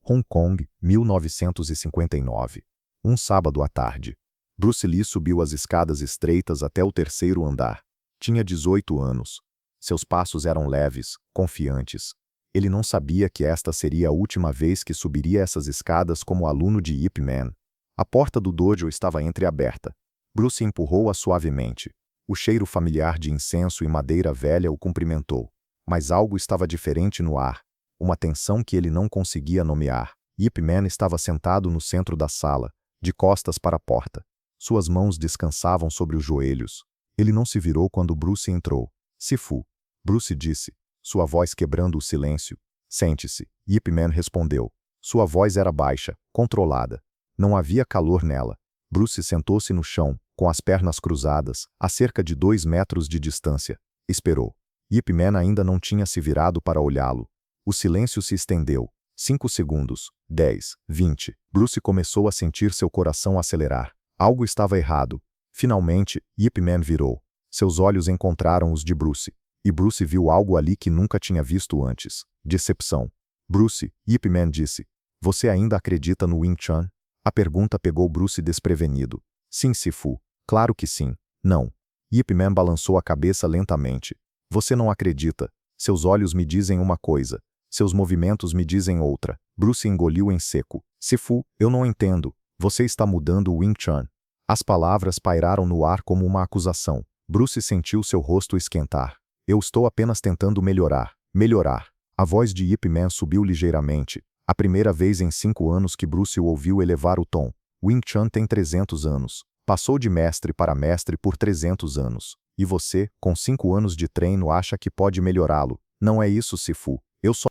Hong Kong, 1959. Um sábado à tarde. Bruce Lee subiu as escadas estreitas até o terceiro andar. Tinha 18 anos. Seus passos eram leves, confiantes. Ele não sabia que esta seria a última vez que subiria essas escadas como aluno de Ip Man. A porta do dojo estava entreaberta. Bruce empurrou-a suavemente. O cheiro familiar de incenso e madeira velha o cumprimentou. Mas algo estava diferente no ar. Uma tensão que ele não conseguia nomear. Ip Man estava sentado no centro da sala, de costas para a porta. Suas mãos descansavam sobre os joelhos. Ele não se virou quando Bruce entrou. Sifu. Bruce disse, sua voz quebrando o silêncio. Sente-se. Ip Man respondeu. Sua voz era baixa, controlada. Não havia calor nela. Bruce sentou-se no chão, com as pernas cruzadas, a cerca de 2 metros de distância. Esperou. Ip Man ainda não tinha se virado para olhá-lo. O silêncio se estendeu. 5 segundos, 10, 20. Bruce começou a sentir seu coração acelerar. Algo estava errado. Finalmente, Ip Man virou. Seus olhos encontraram os de Bruce. E Bruce viu algo ali que nunca tinha visto antes. Decepção. Bruce, Ip Man disse. Você ainda acredita no Wing Chun? A pergunta pegou Bruce desprevenido. Sim, Sifu. Claro que sim. Não. Ip Man balançou a cabeça lentamente. Você não acredita. Seus olhos me dizem uma coisa. Seus movimentos me dizem outra. Bruce engoliu em seco. Sifu, eu não entendo. Você está mudando o Wing Chun. As palavras pairaram no ar como uma acusação. Bruce sentiu seu rosto esquentar. Eu estou apenas tentando melhorar. Melhorar. A voz de Ip Man subiu ligeiramente. A primeira vez em 5 anos que Bruce o ouviu elevar o tom. Wing Chun tem 300 anos. Passou de mestre para mestre por 300 anos. E você, com 5 anos de treino, acha que pode melhorá-lo. Não é isso, Sifu.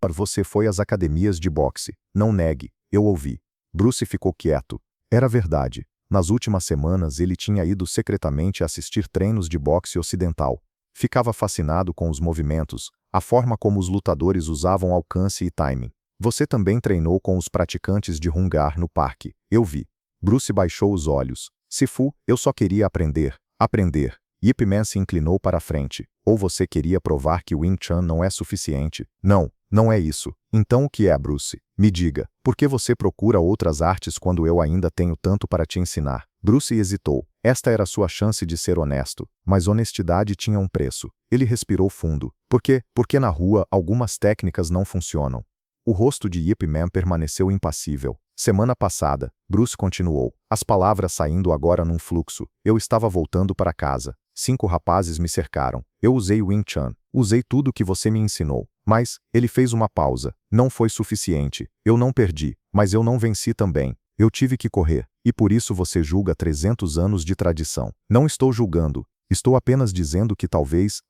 Você foi às academias de boxe. Não negue. Eu ouvi. Bruce ficou quieto. Era verdade. Nas últimas semanas ele tinha ido secretamente assistir treinos de boxe ocidental. Ficava fascinado com os movimentos, a forma como os lutadores usavam alcance e timing. Você também treinou com os praticantes de Hungar no parque. Eu vi. Bruce baixou os olhos. Sifu, eu só queria aprender. Aprender. Ip Man se inclinou para a frente. Ou você queria provar que o Wing Chun não é suficiente? Não, não é isso. Então o que é, Bruce? Me diga, por que você procura outras artes quando eu ainda tenho tanto para te ensinar? Bruce hesitou. Esta era sua chance de ser honesto. Mas honestidade tinha um preço. Ele respirou fundo. Por quê? Porque na rua algumas técnicas não funcionam. O rosto de Ip Man permaneceu impassível. Semana passada, Bruce continuou, as palavras saindo agora num fluxo. Eu estava voltando para casa. 5 rapazes me cercaram. Eu usei o Wing Chun. Usei tudo que você me ensinou. Mas, ele fez uma pausa. Não foi suficiente. Eu não perdi, mas eu não venci também. Eu tive que correr. E por isso você julga 300 anos de tradição. Não estou julgando. Estou apenas dizendo que talvez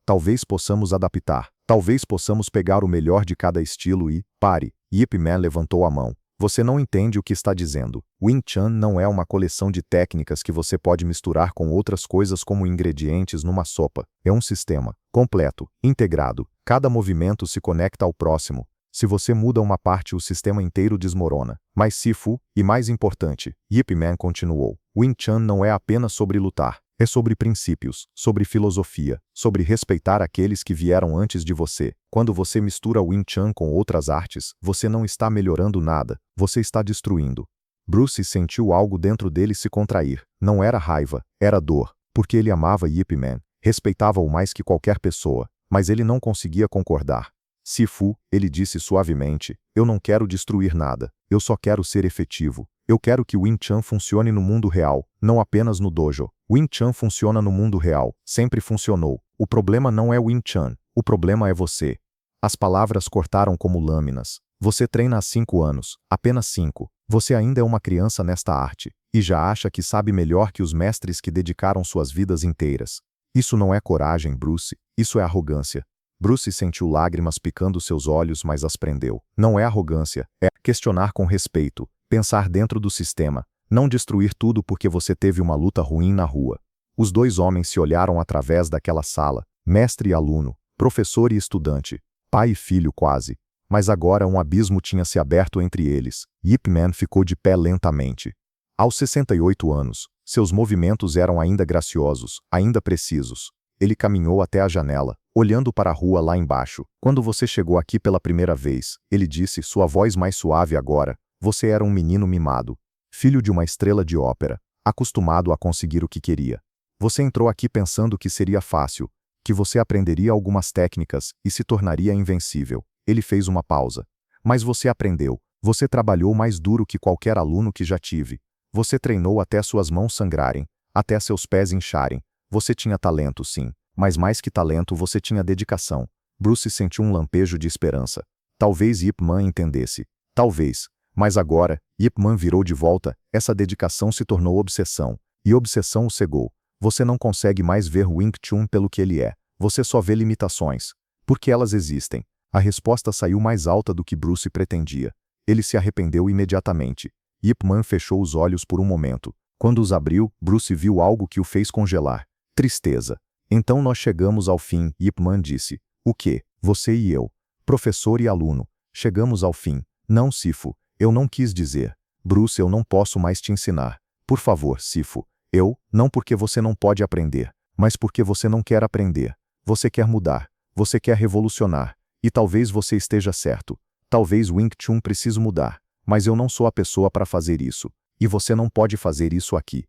possamos adaptar. Talvez possamos pegar o melhor de cada estilo e... Pare. Ip Man levantou a mão. Você não entende o que está dizendo. Wing Chun não é uma coleção de técnicas que você pode misturar com outras coisas como ingredientes numa sopa. É um sistema, completo, integrado. Cada movimento se conecta ao próximo. Se você muda uma parte, o sistema inteiro desmorona. Mas Sifu, e mais importante, Ip Man continuou. Wing Chun não é apenas sobre lutar. É sobre princípios, sobre filosofia, sobre respeitar aqueles que vieram antes de você. Quando você mistura o Wing Chun com outras artes, você não está melhorando nada, você está destruindo. Bruce sentiu algo dentro dele se contrair. Não era raiva, era dor, porque ele amava Ip Man, respeitava-o mais que qualquer pessoa, mas ele não conseguia concordar. Sifu, ele disse suavemente, eu não quero destruir nada, eu só quero ser efetivo. Eu quero que o Wing Chun funcione no mundo real, não apenas no dojo. Wing Chun funciona no mundo real, sempre funcionou. O problema não é o Wing Chun, o problema é você. As palavras cortaram como lâminas. Você treina há 5 anos, apenas 5. Você ainda é uma criança nesta arte, e já acha que sabe melhor que os mestres que dedicaram suas vidas inteiras. Isso não é coragem, Bruce, isso é arrogância. Bruce sentiu lágrimas picando seus olhos, mas as prendeu. Não é arrogância, é questionar com respeito. Pensar dentro do sistema, não destruir tudo porque você teve uma luta ruim na rua. Os 2 homens se olharam através daquela sala, mestre e aluno, professor e estudante, pai e filho quase. Mas agora um abismo tinha se aberto entre eles. Ip Man ficou de pé lentamente. Aos 68 anos, seus movimentos eram ainda graciosos, ainda precisos. Ele caminhou até a janela, olhando para a rua lá embaixo. Quando você chegou aqui pela primeira vez, ele disse, sua voz mais suave agora, Você era um menino mimado, filho de uma estrela de ópera, acostumado a conseguir o que queria. Você entrou aqui pensando que seria fácil, que você aprenderia algumas técnicas e se tornaria invencível. Ele fez uma pausa. Mas você aprendeu. Você trabalhou mais duro que qualquer aluno que já tive. Você treinou até suas mãos sangrarem, até seus pés incharem. Você tinha talento, sim, mas mais que talento você tinha dedicação. Bruce sentiu um lampejo de esperança. Talvez Ip Man entendesse. Talvez. Mas agora, Ip Man virou de volta, essa dedicação se tornou obsessão. E obsessão o cegou. Você não consegue mais ver Wing Chun pelo que ele é. Você só vê limitações. Porque elas existem. A resposta saiu mais alta do que Bruce pretendia. Ele se arrependeu imediatamente. Ip Man fechou os olhos por um momento. Quando os abriu, Bruce viu algo que o fez congelar. Tristeza. Então nós chegamos ao fim, Ip Man disse. O quê? Você e eu. Professor e aluno. Chegamos ao fim. Não, Sifu. Eu não quis dizer. Bruce, eu não posso mais te ensinar. Por favor, Sifu. Não porque você não pode aprender, mas porque você não quer aprender. Você quer mudar. Você quer revolucionar. E talvez você esteja certo. Talvez Wing Chun precise mudar. Mas eu não sou a pessoa para fazer isso. E você não pode fazer isso aqui.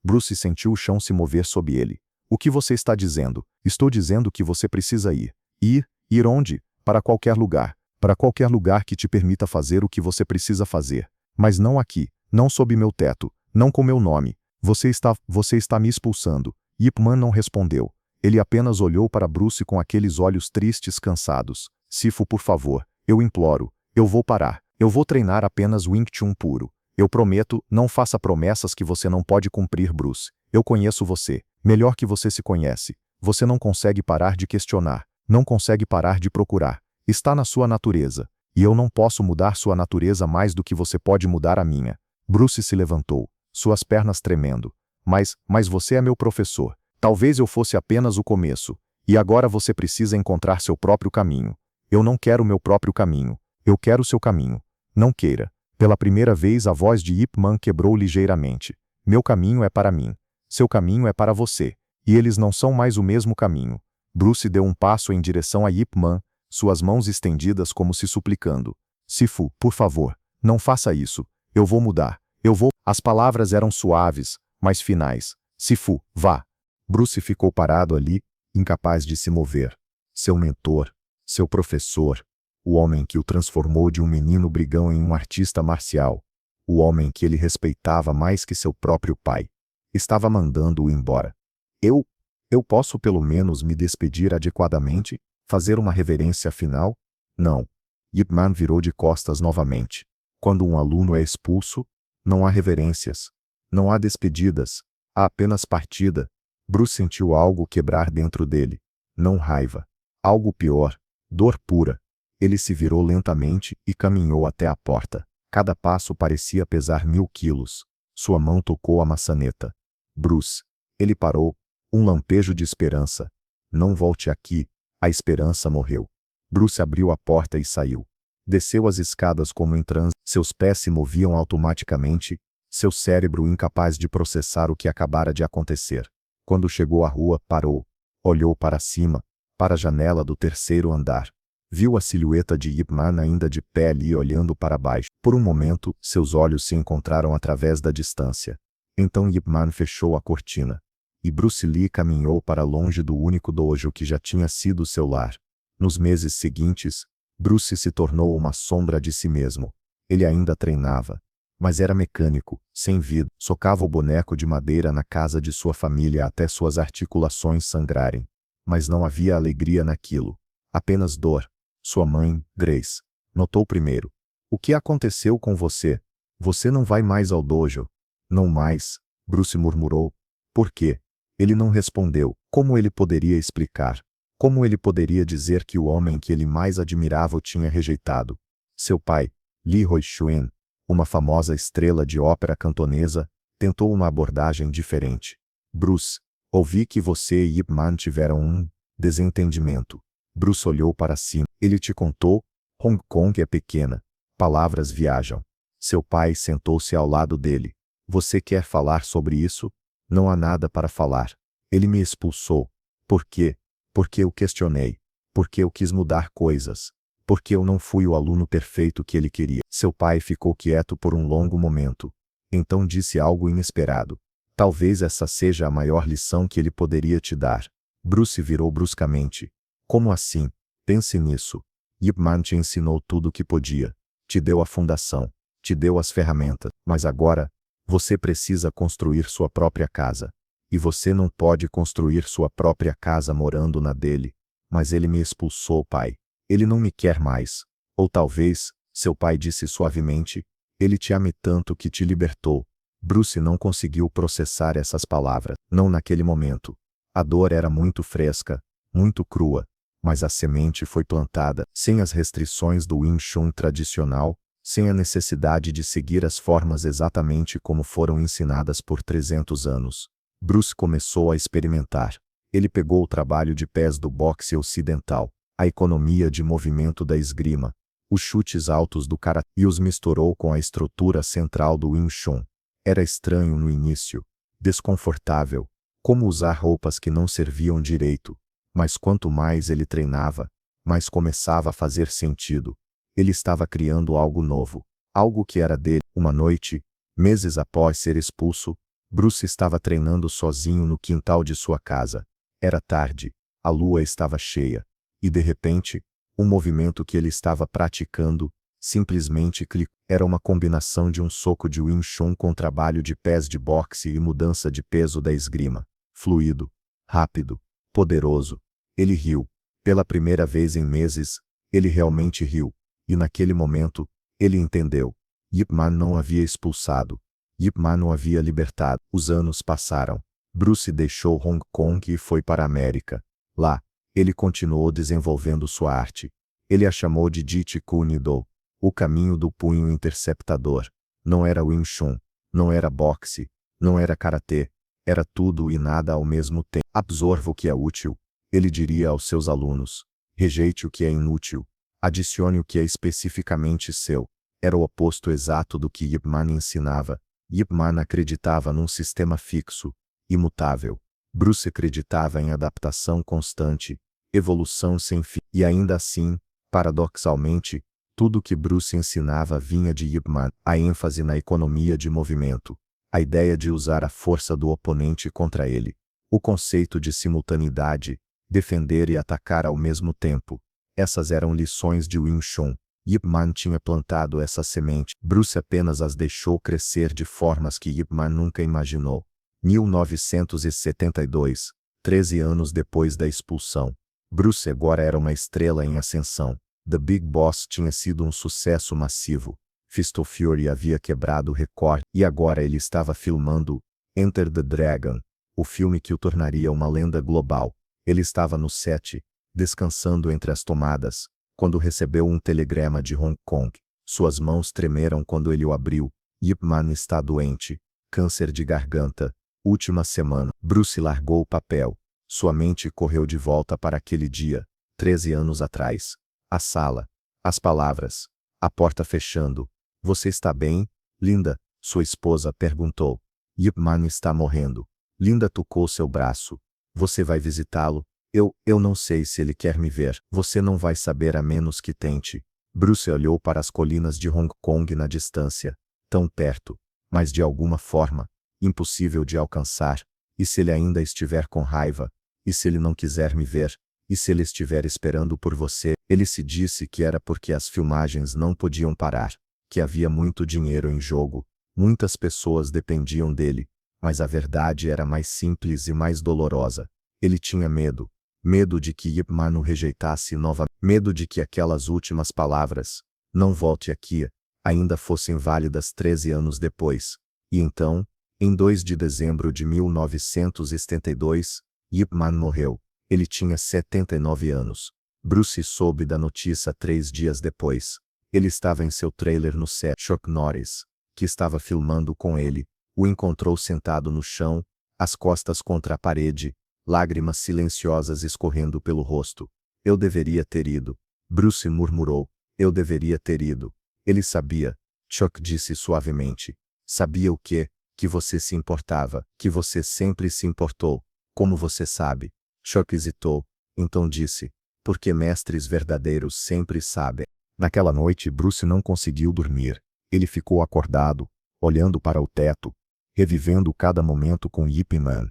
Bruce sentiu o chão se mover sob ele. O que você está dizendo? Estou dizendo que você precisa ir. Ir? Ir onde? Para qualquer lugar. Para qualquer lugar que te permita fazer o que você precisa fazer. Mas não aqui. Não sob meu teto. Não com meu nome. Você está me expulsando. Ip Man não respondeu. Ele apenas olhou para Bruce com aqueles olhos tristes, cansados. Sifu, por favor. Eu imploro. Eu vou parar. Eu vou treinar apenas Wing Chun puro. Eu prometo, não faça promessas que você não pode cumprir, Bruce. Eu conheço você. Melhor que você se conhece. Você não consegue parar de questionar. Não consegue parar de procurar. Está na sua natureza. E eu não posso mudar sua natureza mais do que você pode mudar a minha. Bruce se levantou, suas pernas tremendo. Mas você é meu professor. Talvez eu fosse apenas o começo. E agora você precisa encontrar seu próprio caminho. Eu não quero meu próprio caminho. Eu quero seu caminho. Não queira. Pela primeira vez a voz de Ip Man quebrou ligeiramente. Meu caminho é para mim. Seu caminho é para você. E eles não são mais o mesmo caminho. Bruce deu um passo em direção a Ip Man, suas mãos estendidas como se suplicando. Sifu, por favor, não faça isso. Eu vou mudar. Eu vou. As palavras eram suaves, mas finais. Sifu, vá. Bruce ficou parado ali, incapaz de se mover. Seu mentor, seu professor, o homem que o transformou de um menino brigão em um artista marcial, o homem que ele respeitava mais que seu próprio pai, estava mandando-o embora. Eu posso pelo menos me despedir adequadamente? Fazer uma reverência final? Não. Ip Man virou de costas novamente. Quando um aluno é expulso, não há reverências. Não há despedidas. Há apenas partida. Bruce sentiu algo quebrar dentro dele. Não raiva. Algo pior. Dor pura. Ele se virou lentamente e caminhou até a porta. Cada passo parecia pesar 1000 quilos. Sua mão tocou a maçaneta. Bruce. Ele parou. Um lampejo de esperança. Não volte aqui. A esperança morreu. Bruce abriu a porta e saiu. Desceu as escadas como em transe. Seus pés se moviam automaticamente, seu cérebro incapaz de processar o que acabara de acontecer. Quando chegou à rua, parou. Olhou para cima, para a janela do terceiro andar. Viu a silhueta de Ip Man ainda de pé ali olhando para baixo. Por um momento, seus olhos se encontraram através da distância. Então Ip Man fechou a cortina. E Bruce Lee caminhou para longe do único dojo que já tinha sido seu lar. Nos meses seguintes, Bruce se tornou uma sombra de si mesmo. Ele ainda treinava, mas era mecânico, sem vida. Socava o boneco de madeira na casa de sua família até suas articulações sangrarem. Mas não havia alegria naquilo. Apenas dor. Sua mãe, Grace, notou primeiro. O que aconteceu com você? Você não vai mais ao dojo. Não mais, Bruce murmurou. Por quê? Ele não respondeu. Como ele poderia explicar? Como ele poderia dizer que o homem que ele mais admirava o tinha rejeitado? Seu pai, Li Ruixuan, uma famosa estrela de ópera cantonesa, tentou uma abordagem diferente. Bruce, ouvi que você e Ip Man tiveram um desentendimento. Bruce olhou para cima. Ele te contou? Hong Kong é pequena. Palavras viajam. Seu pai sentou-se ao lado dele. Você quer falar sobre isso? Não há nada para falar. Ele me expulsou. Por quê? Porque eu questionei. Porque eu quis mudar coisas. Porque eu não fui o aluno perfeito que ele queria. Seu pai ficou quieto por um longo momento. Então disse algo inesperado. Talvez essa seja a maior lição que ele poderia te dar. Bruce virou bruscamente. Como assim? Pense nisso. Ip Man te ensinou tudo o que podia. Te deu a fundação. Te deu as ferramentas. Mas agora, você precisa construir sua própria casa. E você não pode construir sua própria casa morando na dele. Mas ele me expulsou, pai. Ele não me quer mais. Ou talvez, seu pai disse suavemente, ele te ama tanto que te libertou. Bruce não conseguiu processar essas palavras. Não naquele momento. A dor era muito fresca, muito crua. Mas a semente foi plantada, sem as restrições do Wing Chun tradicional, sem a necessidade de seguir as formas exatamente como foram ensinadas por 300 anos. Bruce começou a experimentar. Ele pegou o trabalho de pés do boxe ocidental, a economia de movimento da esgrima, os chutes altos do karatê e os misturou com a estrutura central do Wing Chun. Era estranho no início, desconfortável, como usar roupas que não serviam direito. Mas quanto mais ele treinava, mais começava a fazer sentido. Ele estava criando algo novo, algo que era dele. Uma noite, meses após ser expulso, Bruce estava treinando sozinho no quintal de sua casa. Era tarde, a lua estava cheia, e de repente, o movimento que ele estava praticando, simplesmente clicou. Era uma combinação de um soco de Wing Chun com trabalho de pés de boxe e mudança de peso da esgrima. Fluido, rápido, poderoso. Ele riu. Pela primeira vez em meses, ele realmente riu. E naquele momento, ele entendeu. Ip Man não havia expulsado. Ip Man o havia libertado. Os anos passaram. Bruce deixou Hong Kong e foi para a América. Lá, ele continuou desenvolvendo sua arte. Ele a chamou de Jeet Kune Do, o caminho do punho interceptador. Não era Wing Chun, não era boxe, não era karatê. Era tudo e nada ao mesmo tempo. Absorva o que é útil. Ele diria aos seus alunos. Rejeite o que é inútil. Adicione o que é especificamente seu. Era o oposto exato do que Ip Man ensinava. Ip Man acreditava num sistema fixo, imutável. Bruce acreditava em adaptação constante, evolução sem fim. E ainda assim, paradoxalmente, tudo que Bruce ensinava vinha de Ip Man. A ênfase na economia de movimento. A ideia de usar a força do oponente contra ele. O conceito de simultaneidade, defender e atacar ao mesmo tempo. Essas eram lições de Wing Chun. Ip Man tinha plantado essa semente. Bruce apenas as deixou crescer de formas que Ip Man nunca imaginou. 1972, 13 anos depois da expulsão. Bruce agora era uma estrela em ascensão. The Big Boss tinha sido um sucesso massivo. Fist of Fury havia quebrado o recorde e agora ele estava filmando Enter the Dragon, o filme que o tornaria uma lenda global. Ele estava no set, descansando entre as tomadas, quando recebeu um telegrama de Hong Kong. Suas mãos tremeram quando ele o abriu. Ip Man está doente. Câncer de garganta. Última semana. Bruce largou o papel. Sua mente correu de volta para aquele dia, 13 anos atrás. A sala. As palavras. A porta fechando. Você está bem, Linda? Sua esposa perguntou. Ip Man está morrendo. Linda tocou seu braço. Você vai visitá-lo? Eu não sei se ele quer me ver. Você não vai saber a menos que tente. Bruce olhou para as colinas de Hong Kong na distância. Tão perto, mas de alguma forma, impossível de alcançar. E se ele ainda estiver com raiva? E se ele não quiser me ver? E se ele estiver esperando por você? Ele se disse que era porque as filmagens não podiam parar, que havia muito dinheiro em jogo, muitas pessoas dependiam dele, mas a verdade era mais simples e mais dolorosa. Ele tinha medo. Medo de que Ip Man o rejeitasse novamente. Medo de que aquelas últimas palavras, não volte aqui, ainda fossem válidas 13 anos depois. E então, em 2 de dezembro de 1972, Ip Man morreu. Ele tinha 79 anos. Bruce soube da notícia 3 dias depois. Ele estava em seu trailer no set. Chuck Norris, que estava filmando com ele, o encontrou sentado no chão, as costas contra a parede, lágrimas silenciosas escorrendo pelo rosto. Eu deveria ter ido. Bruce murmurou. Eu deveria ter ido. Ele sabia. Chuck disse suavemente. Sabia o quê? Que você se importava, que você sempre se importou. Como você sabe? Chuck hesitou. Então disse. porque mestres verdadeiros sempre sabem. Naquela noite, Bruce não conseguiu dormir. Ele ficou acordado, olhando para o teto, revivendo cada momento com Ip Man.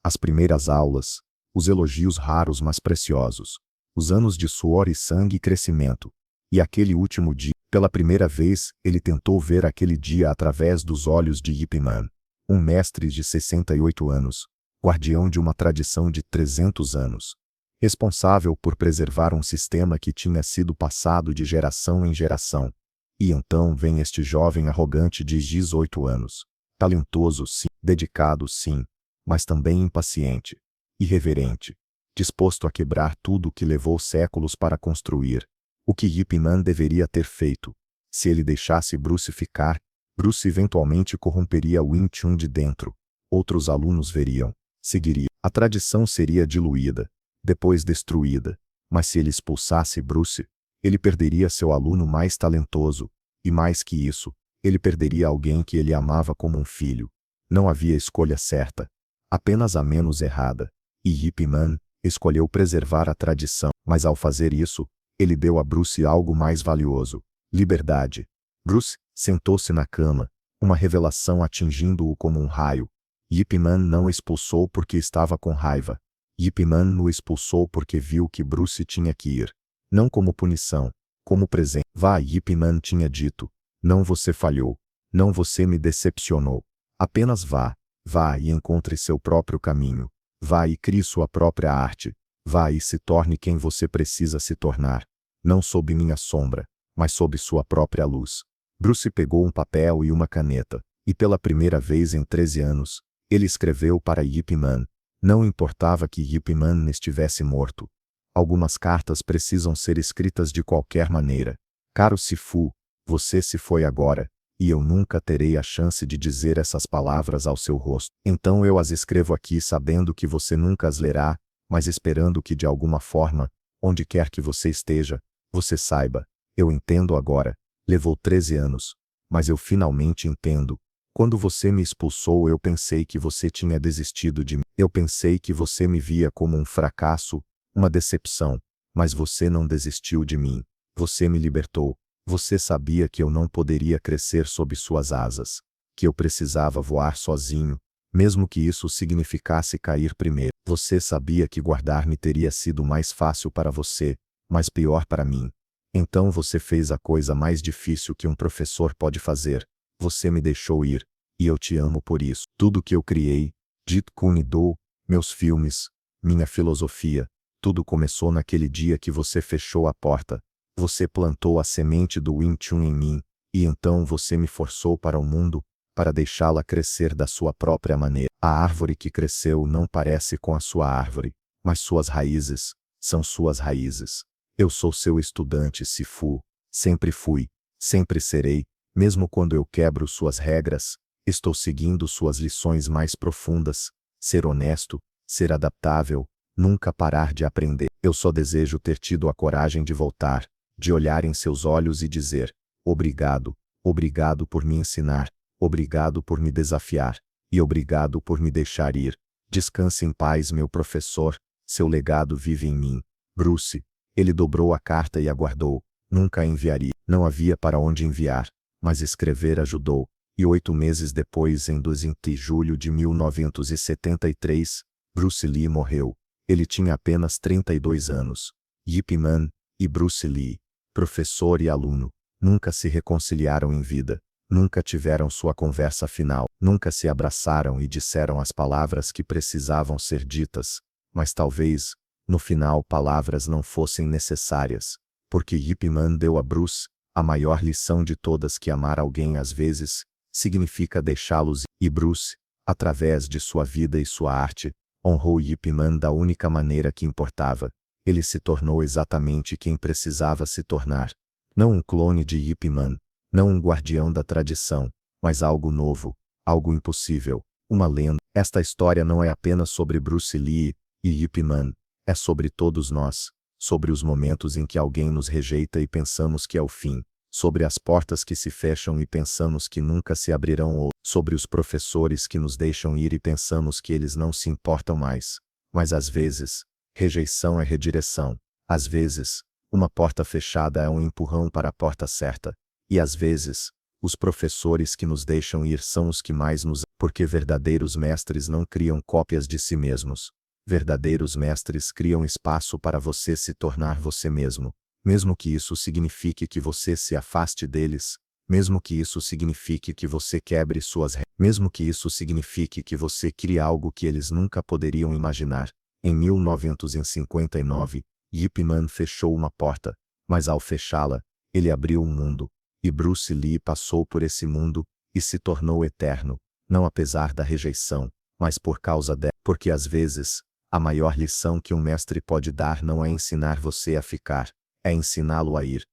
As primeiras aulas, os elogios raros mas preciosos, os anos de suor e sangue e crescimento. E aquele último dia, pela primeira vez, ele tentou ver aquele dia através dos olhos de Ip Man, um mestre de 68 anos, guardião de uma tradição de 300 anos, responsável por preservar um sistema que tinha sido passado de geração em geração. E então vem este jovem arrogante de 18 anos, talentoso sim, dedicado sim, mas também impaciente, irreverente, disposto a quebrar tudo o que levou séculos para construir. O que Ip Man deveria ter feito? Se ele deixasse Bruce ficar, Bruce eventualmente corromperia Wing Chun de dentro. Outros alunos veriam, seguiriam. A tradição seria diluída, depois destruída. Mas se ele expulsasse Bruce, ele perderia seu aluno mais talentoso. E mais que isso, ele perderia alguém que ele amava como um filho. Não havia escolha certa, apenas a menos errada. E Ip Man escolheu preservar a tradição. Mas ao fazer isso, ele deu a Bruce algo mais valioso: liberdade. Bruce sentou-se na cama, uma revelação atingindo-o como um raio. Ip Man não o expulsou porque estava com raiva. Ip Man o expulsou porque viu que Bruce tinha que ir. Não como punição, como presente. Vá, Ip Man tinha dito. Não, você falhou. Não, você me decepcionou. Apenas vá. Vá e encontre seu próprio caminho. Vá e crie sua própria arte. Vá e se torne quem você precisa se tornar. Não sob minha sombra, mas sob sua própria luz. Bruce pegou um papel e uma caneta, e pela primeira vez em 13 anos, ele escreveu para Ip Man. Não importava que Ip Man estivesse morto. Algumas cartas precisam ser escritas de qualquer maneira. Caro Sifu, você se foi agora, e eu nunca terei a chance de dizer essas palavras ao seu rosto. Então eu as escrevo aqui sabendo que você nunca as lerá, mas esperando que de alguma forma, onde quer que você esteja, você saiba. Eu entendo agora. Levou 13 anos, mas eu finalmente entendo. Quando você me expulsou, eu pensei que você tinha desistido de mim. Eu pensei que você me via como um fracasso, uma decepção, mas você não desistiu de mim. Você me libertou. Você sabia que eu não poderia crescer sob suas asas, que eu precisava voar sozinho, mesmo que isso significasse cair primeiro. Você sabia que guardar-me teria sido mais fácil para você, mas pior para mim. Então você fez a coisa mais difícil que um professor pode fazer. Você me deixou ir, e eu te amo por isso. Tudo que eu criei, Jeet Kune Do, meus filmes, minha filosofia, tudo começou naquele dia que você fechou a porta. Você plantou a semente do Wing Chun em mim, e então você me forçou para o mundo, para deixá-la crescer da sua própria maneira. A árvore que cresceu não parece com a sua árvore, mas suas raízes são suas raízes. Eu sou seu estudante, Sifu. Sempre fui, sempre serei, mesmo quando eu quebro suas regras, estou seguindo suas lições mais profundas. Ser honesto, ser adaptável, nunca parar de aprender. Eu só desejo ter tido a coragem de voltar, de olhar em seus olhos e dizer: obrigado, obrigado por me ensinar, obrigado por me desafiar, e obrigado por me deixar ir. Descanse em paz, meu professor, seu legado vive em mim. Bruce. Ele dobrou a carta e aguardou. Nunca a enviaria. Não havia para onde enviar, mas escrever ajudou. E 8 meses depois, em 12 de julho de 1973, Bruce Lee morreu. Ele tinha apenas 32 anos. Ip Man e Bruce Lee, professor e aluno, nunca se reconciliaram em vida. Nunca tiveram sua conversa final. Nunca se abraçaram e disseram as palavras que precisavam ser ditas. Mas talvez, no final, palavras não fossem necessárias, porque Ip Man deu a Bruce a maior lição de todas, que amar alguém às vezes significa deixá-los ir. E Bruce, através de sua vida e sua arte, honrou Ip Man da única maneira que importava. Ele se tornou exatamente quem precisava se tornar. Não um clone de Ip Man, não um guardião da tradição, mas algo novo, algo impossível, uma lenda. Esta história não é apenas sobre Bruce Lee e Ip Man. É sobre todos nós, sobre os momentos em que alguém nos rejeita e pensamos que é o fim, sobre as portas que se fecham e pensamos que nunca se abrirão, ou sobre os professores que nos deixam ir e pensamos que eles não se importam mais. Mas às vezes, rejeição é redireção. Às vezes, uma porta fechada é um empurrão para a porta certa, e às vezes, os professores que nos deixam ir são os que mais nos... Porque verdadeiros mestres não criam cópias de si mesmos. Verdadeiros mestres criam espaço para você se tornar você mesmo que isso signifique que você se afaste deles, mesmo que isso signifique que você quebre suas regras, mesmo que isso signifique que você crie algo que eles nunca poderiam imaginar. Em 1959, Ip Man fechou uma porta, mas ao fechá-la, ele abriu um mundo, e Bruce Lee passou por esse mundo, e se tornou eterno, não apesar da rejeição, mas por causa dela. Porque às vezes, a maior lição que um mestre pode dar não é ensinar você a ficar, é ensiná-lo a ir.